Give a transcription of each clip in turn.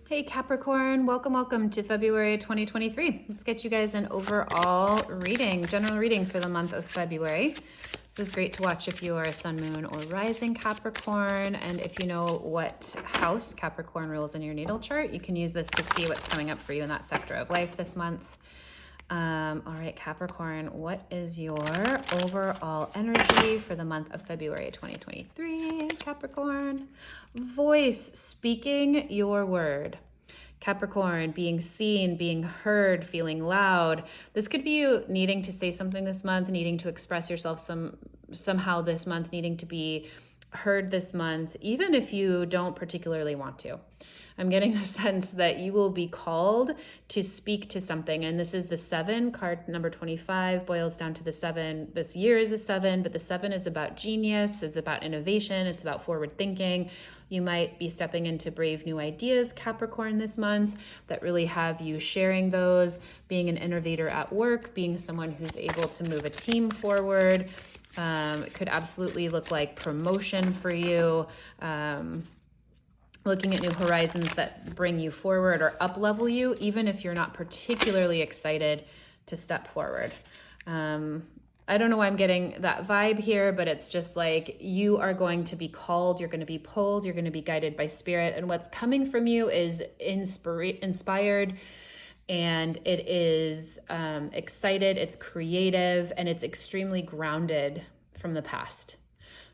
Hey Capricorn, welcome to February 2023. Let's get you guys an overall reading, general reading for the month of February. This is great to watch if you are a sun, moon, or rising Capricorn. And if you know what house Capricorn rules in your natal chart, you can use this to see what's coming up for you in that sector of life this month. All right, Capricorn, what is your overall energy for the month of February 2023? Capricorn, voice, speaking your word. Capricorn, being seen, being heard, feeling loud. This could be you needing to say something this month, needing to express yourself somehow this month, needing to be heard this month, even if you don't particularly want to. I'm getting the sense that you will be called to speak to something. And this is the 7, card number 25 boils down to the 7. This year is a 7, but the 7 is about genius, is about innovation, it's about forward thinking. You might be stepping into brave new ideas, Capricorn, this month that really have you sharing those, being an innovator at work, being someone who's able to move a team forward. It could absolutely look like promotion for you. Looking at new horizons that bring you forward or up level you, even if you're not particularly excited to step forward. I don't know why I'm getting that vibe here, but it's just like you are going to be called, you're going to be pulled, you're going to be guided by spirit. And what's coming from you is inspired, and it is excited, it's creative, and it's extremely grounded from the past.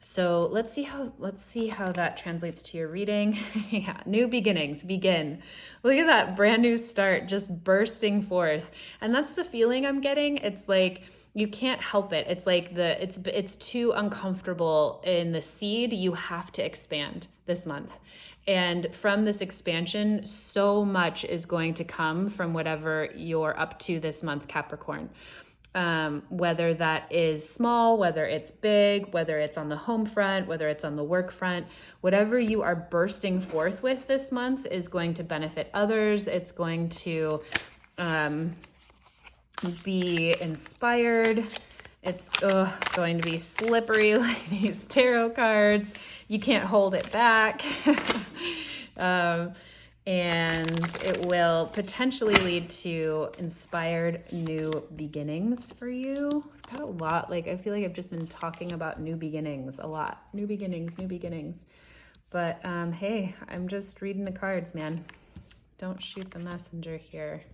So let's see how that translates to your reading. Yeah, new beginnings, begin. Look at that brand new start just bursting forth. And that's the feeling I'm getting. It's like you can't help it. It's like it's too uncomfortable in the seed. You have to expand this month. And from this expansion, so much is going to come from whatever you're up to this month, Capricorn. Whether that is small, whether it's big, whether it's on the home front, whether it's on the work front, whatever you are bursting forth with this month is going to benefit others. It's going to be inspired. It's going to be slippery like these tarot cards. You can't hold it back. And it will potentially lead to inspired new beginnings for you. I've got a lot, I feel like I've just been talking about new beginnings a lot. New beginnings. But hey, I'm just reading the cards, man. Don't shoot the messenger here.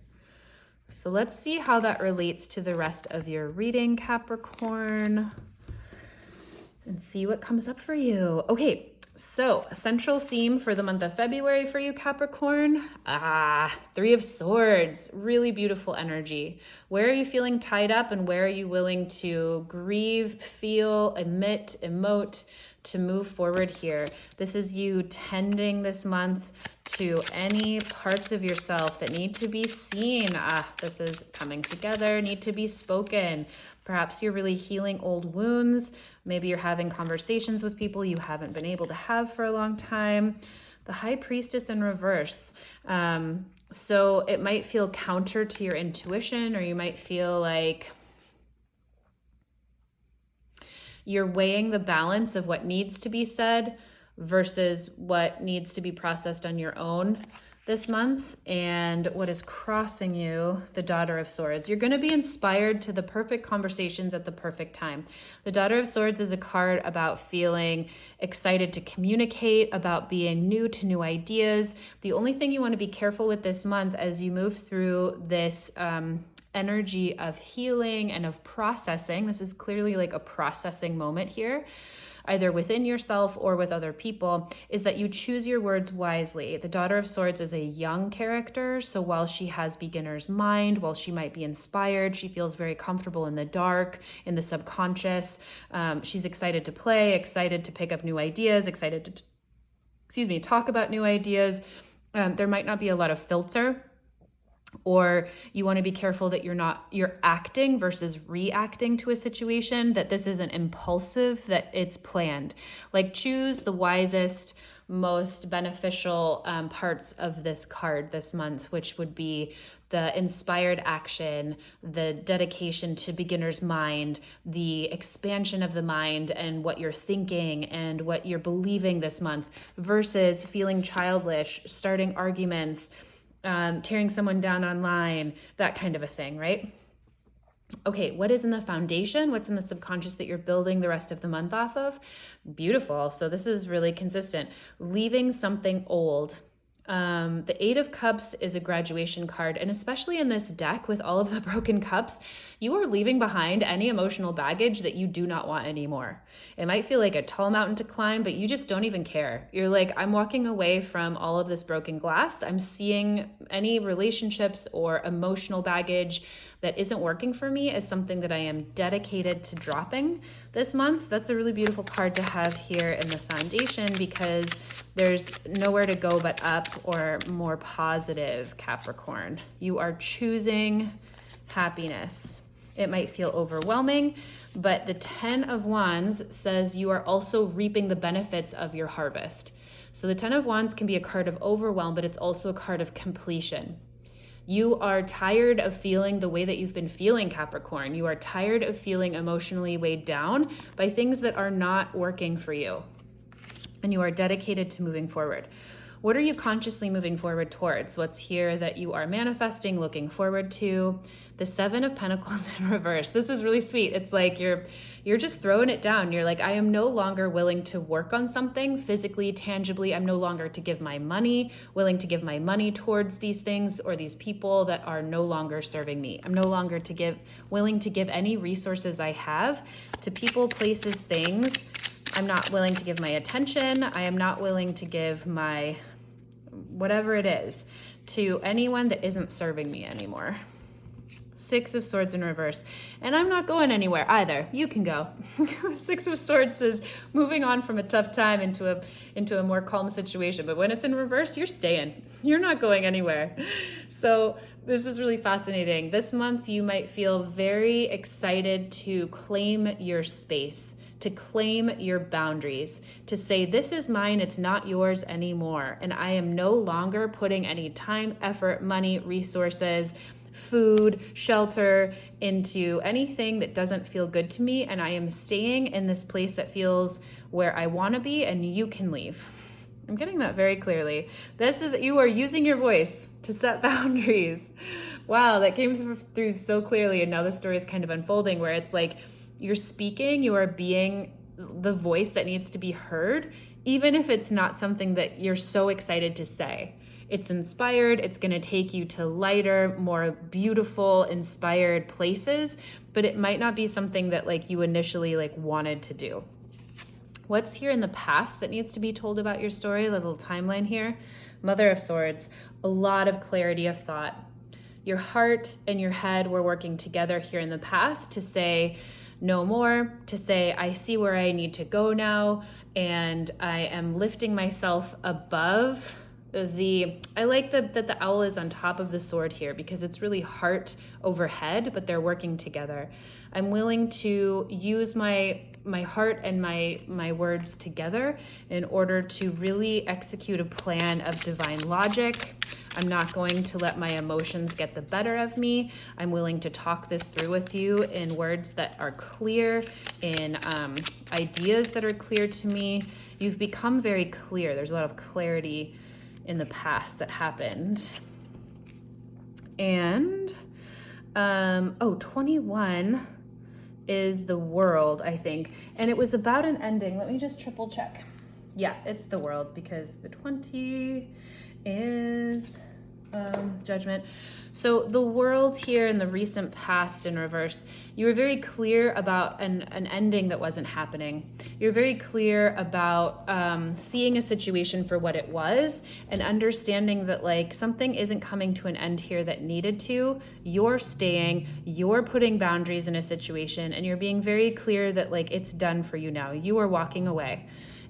So let's see how that relates to the rest of your reading, Capricorn, and see what comes up for you. Okay. So, central theme for the month of February for you, Capricorn. 3 of Swords, really beautiful energy. Where are you feeling tied up, and where are you willing to grieve, feel, admit, emote, to move forward here? This is you tending this month to any parts of yourself that need to be seen. This is coming together, need to be spoken. Perhaps you're really healing old wounds. Maybe you're having conversations with people you haven't been able to have for a long time. The High Priestess in reverse. So it might feel counter to your intuition, or you might feel like you're weighing the balance of what needs to be said versus what needs to be processed on your own this month. And what is crossing you, the Daughter of Swords. You're going to be inspired to the perfect conversations at the perfect time. The Daughter of Swords is a card about feeling excited to communicate, about being new to new ideas. The only thing you want to be careful with this month as you move through this energy of healing and of processing, this is clearly like a processing moment here, either within yourself or with other people, is that you choose your words wisely. The Daughter of Swords is a young character, so while she has beginner's mind, while she might be inspired, she feels very comfortable in the dark, in the subconscious. She's excited to play, excited to pick up new ideas, excited to, talk about new ideas. There might not be a lot of filter, or you want to be careful that you're acting versus reacting to a situation, that this isn't impulsive, that it's planned. Like, choose the wisest, most beneficial parts of this card this month, which would be the inspired action, the dedication to beginner's mind, the expansion of the mind and what you're thinking and what you're believing this month, versus feeling childish, starting arguments, tearing someone down online, that kind of a thing, right? Okay, what is in the foundation? What's in the subconscious that you're building the rest of the month off of? Beautiful. So this is really consistent. Leaving something old. The Eight of Cups is a graduation card, and especially in this deck with all of the broken cups, you are leaving behind any emotional baggage that you do not want anymore. It might feel like a tall mountain to climb, but you just don't even care. You're like, I'm walking away from all of this broken glass. I'm seeing any relationships or emotional baggage that isn't working for me as something that I am dedicated to dropping this month. That's a really beautiful card to have here in the foundation, because there's nowhere to go but up or more positive, Capricorn. You are choosing happiness. It might feel overwhelming, but the 10 of Wands says you are also reaping the benefits of your harvest. So the 10 of Wands can be a card of overwhelm, but it's also a card of completion. You are tired of feeling the way that you've been feeling, Capricorn. You are tired of feeling emotionally weighed down by things that are not working for you. And you are dedicated to moving forward. What are you consciously moving forward towards? What's here that you are manifesting, looking forward to? The 7 of Pentacles in reverse. This is really sweet. It's like you're just throwing it down. You're like, I am no longer willing to work on something physically, tangibly. I'm no longer willing to give my money towards these things or these people that are no longer serving me. I'm no longer willing to give any resources I have to people, places, things. I'm not willing to give my attention. I am not willing to give my whatever it is to anyone that isn't serving me anymore. 6 of Swords in reverse. And I'm not going anywhere either. You can go. 6 of Swords is moving on from a tough time into a more calm situation. But when it's in reverse, you're staying. You're not going anywhere. So this is really fascinating. This month, you might feel very excited to claim your space, to claim your boundaries, to say, this is mine, it's not yours anymore. And I am no longer putting any time, effort, money, resources, food, shelter into anything that doesn't feel good to me. And I am staying in this place that feels where I want to be, and you can leave. I'm getting that very clearly. You are using your voice to set boundaries. Wow, that came through so clearly. And now the story is kind of unfolding where it's like, you're speaking, you are being the voice that needs to be heard, even if it's not something that you're so excited to say. It's inspired, it's gonna take you to lighter, more beautiful, inspired places, but it might not be something that like you initially like wanted to do. What's here in the past that needs to be told about your story? A little timeline here. Mother of Swords, a lot of clarity of thought. Your heart and your head were working together here in the past to say, no more, to say, I see where I need to go now, and I am lifting myself above I like that the owl is on top of the sword here because it's really heart over head, but they're working together. I'm willing to use my heart and my words together in order to really execute a plan of divine logic. I'm not going to let my emotions get the better of me. I'm willing to talk this through with you in words that are clear, in ideas that are clear to me. You've become very clear. There's a lot of clarity in the past that happened. And 21 is the World, I think. And it was about an ending. Let me just triple check. Yeah, it's the World because the 20 is Judgment. So the World here in the recent past in reverse, you were very clear about an ending that wasn't happening. You're very clear about seeing a situation for what it was and understanding that like something isn't coming to an end here that needed to. You're staying, you're putting boundaries in a situation, and you're being very clear that like it's done for you now. You are walking away.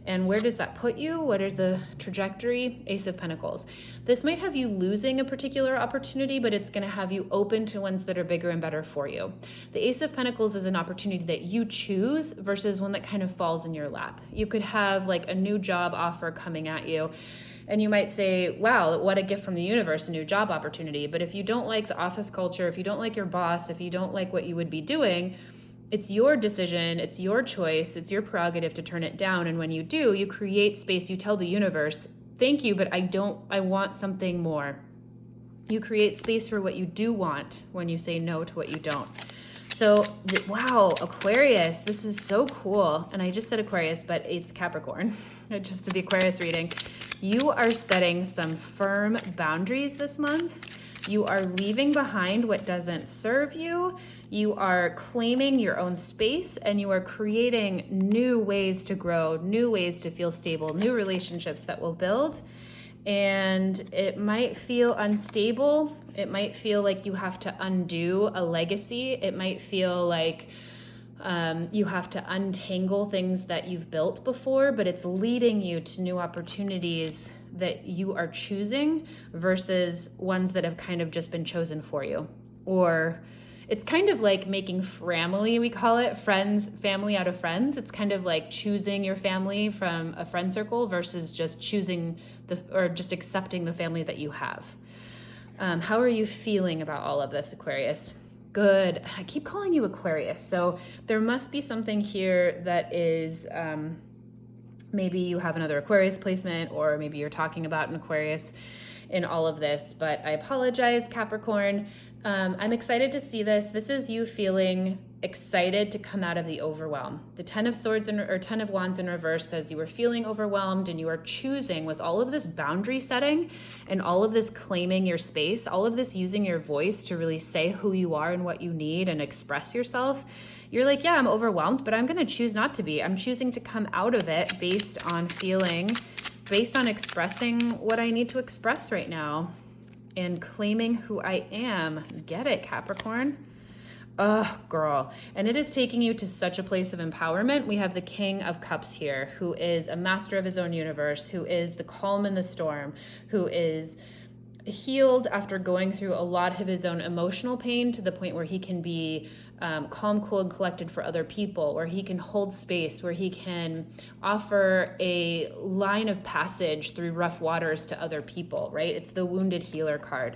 And where does that put you? What is the trajectory? Ace of Pentacles. This might have you losing a particular opportunity, but it's going to have you open to ones that are bigger and better for you. The Ace of Pentacles is an opportunity that you choose versus one that kind of falls in your lap. You could have like a new job offer coming at you, and you might say, wow, what a gift from the universe, a new job opportunity. But if you don't like the office culture, if you don't like your boss, if you don't like what you would be doing, it's your decision, it's your choice, it's your prerogative to turn it down. And when you do, you create space, you tell the universe, thank you, but I want something more. You create space for what you do want when you say no to what you don't. So, wow, Aquarius, this is so cool. And I just said Aquarius, but it's Capricorn. I just did the Aquarius reading. You are setting some firm boundaries this month. You are leaving behind what doesn't serve you. You are claiming your own space, and you are creating new ways to grow, new ways to feel stable, new relationships that will build. And it might feel unstable. It might feel like you have to undo a legacy. It might feel like you have to untangle things that you've built before, but it's leading you to new opportunities that you are choosing versus ones that have kind of just been chosen for you. Or it's kind of like making family, we call it, family out of friends. It's kind of like choosing your family from a friend circle versus just choosing or just accepting the family that you have. How are you feeling about all of this, Aquarius? Good. I keep calling you Aquarius. So there must be something here that is, maybe you have another Aquarius placement, or maybe you're talking about an Aquarius in all of this, but I apologize, Capricorn. I'm excited to see this. This is you feeling excited to come out of the overwhelm. The 10 of Swords or 10 of Wands in reverse says you were feeling overwhelmed, and you are choosing with all of this boundary setting and all of this claiming your space, all of this using your voice to really say who you are and what you need and express yourself. You're like, yeah, I'm overwhelmed, but I'm going to choose not to be. I'm choosing to come out of it based on expressing what I need to express right now and claiming who I am. Get it, Capricorn? Oh, girl. And it is taking you to such a place of empowerment. We have the King of Cups here, who is a master of his own universe, who is the calm in the storm, who is healed after going through a lot of his own emotional pain to the point where he can be calm, cool, and collected for other people, where he can hold space, where he can offer a line of passage through rough waters to other people, right? It's the wounded healer card.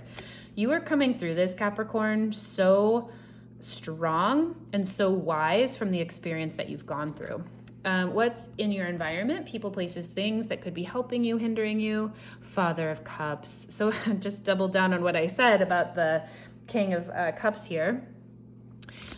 You are coming through this, Capricorn, so strong and so wise from the experience that you've gone through. What's in your environment? People, places, things that could be helping you, hindering you. Father of Cups. So just double down on what I said about the King of Cups here.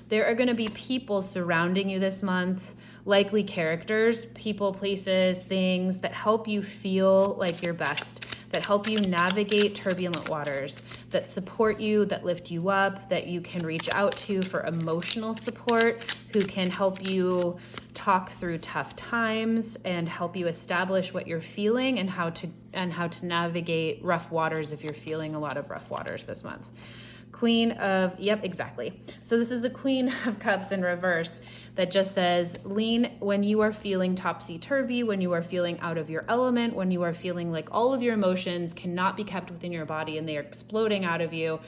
There are going to be people surrounding you this month, likely characters, people, places, things that help you feel like your best, that help you navigate turbulent waters, that support you, that lift you up, that you can reach out to for emotional support, who can help you talk through tough times and help you establish what you're feeling and how to navigate rough waters if you're feeling a lot of rough waters this month. Queen of, yep, exactly. So this is the Queen of Cups in reverse that just says, lean when you are feeling topsy-turvy, when you are feeling out of your element, when you are feeling like all of your emotions cannot be kept within your body and they are exploding out of you.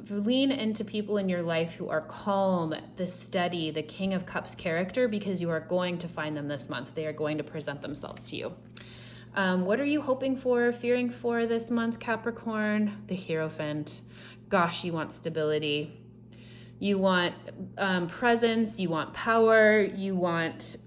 Lean into people in your life who are calm, the steady, the King of Cups character, because you are going to find them this month. They are going to present themselves to you. What are you hoping for, fearing for this month, Capricorn? The Hierophant. Gosh, you want stability. You want presence. You want power. You want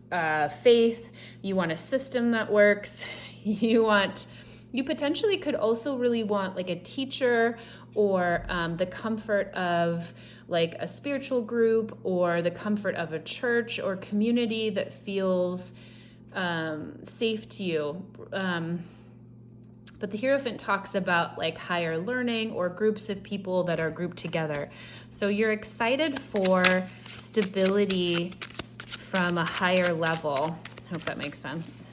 faith. You want a system that works. You potentially could also really want like a teacher or the comfort of like a spiritual group or the comfort of a church or community that feels safe to you. But the Hierophant talks about like higher learning or groups of people that are grouped together. So you're excited for stability from a higher level. I hope that makes sense.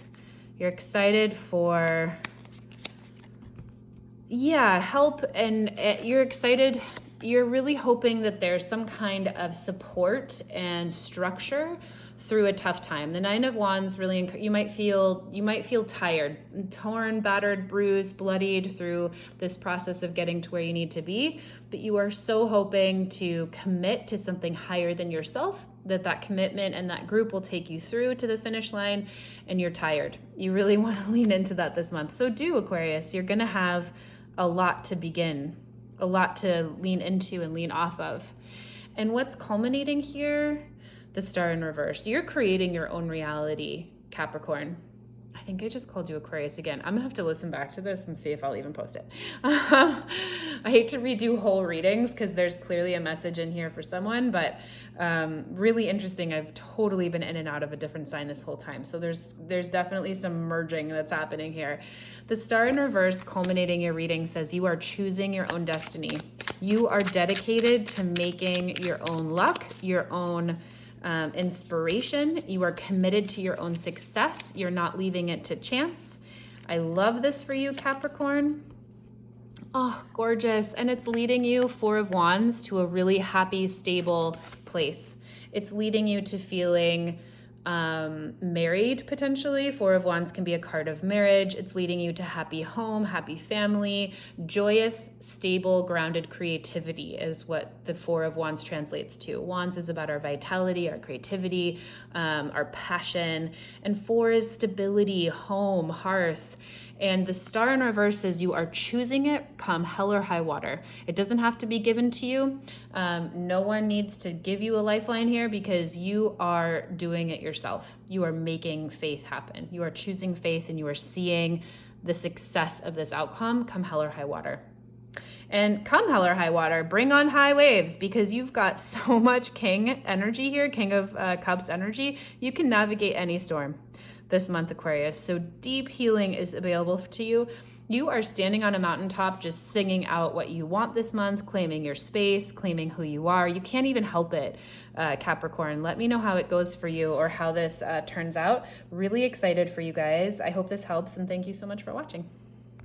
You're excited for, help, and you're excited you're really hoping that there's some kind of support and structure through a tough time. The Nine of Wands really, you might feel tired, torn, battered, bruised, bloodied through this process of getting to where you need to be, but you are so hoping to commit to something higher than yourself, that commitment and that group will take you through to the finish line, and you're tired. You really want to lean into that this month. So do, Aquarius. You're going to have a lot to begin, a lot to lean into and lean off of. And what's culminating here? The Star in reverse. You're creating your own reality, Capricorn. I think I just called you Aquarius again. I'm gonna have to listen back to this and see if I'll even post it. I hate to redo whole readings because there's clearly a message in here for someone, but really interesting. I've totally been in and out of a different sign this whole time. So there's definitely some merging that's happening here. The Star in reverse culminating your reading says you are choosing your own destiny. You are dedicated to making your own luck, your own inspiration. You are committed to your own success. You're not leaving it to chance. I love this for you, Capricorn. Oh, gorgeous. And it's leading you, Four of Wands, to a really happy, stable place. It's leading you to feeling married, potentially. Four of Wands can be a card of marriage. It's leading you to happy home, happy family, joyous, stable, grounded creativity is what the Four of Wands translates to. Wands is about our vitality, our creativity, our passion, and four is stability, home, hearth. And the Star in reverse is you are choosing it come hell or high water. It doesn't have to be given to you. No one needs to give you a lifeline here because you are doing it yourself. You are making faith happen. You are choosing faith and you are seeing the success of this outcome come hell or high water. And come hell or high water, bring on high waves because you've got so much King energy here, King of Cups energy. You can navigate any storm this month, Aquarius. So deep healing is available to you. You are standing on a mountaintop just singing out what you want this month, claiming your space, claiming who you are. You can't even help it, Capricorn. Let me know how it goes for you or how this turns out. Really excited for you guys. I hope this helps, and thank you so much for watching.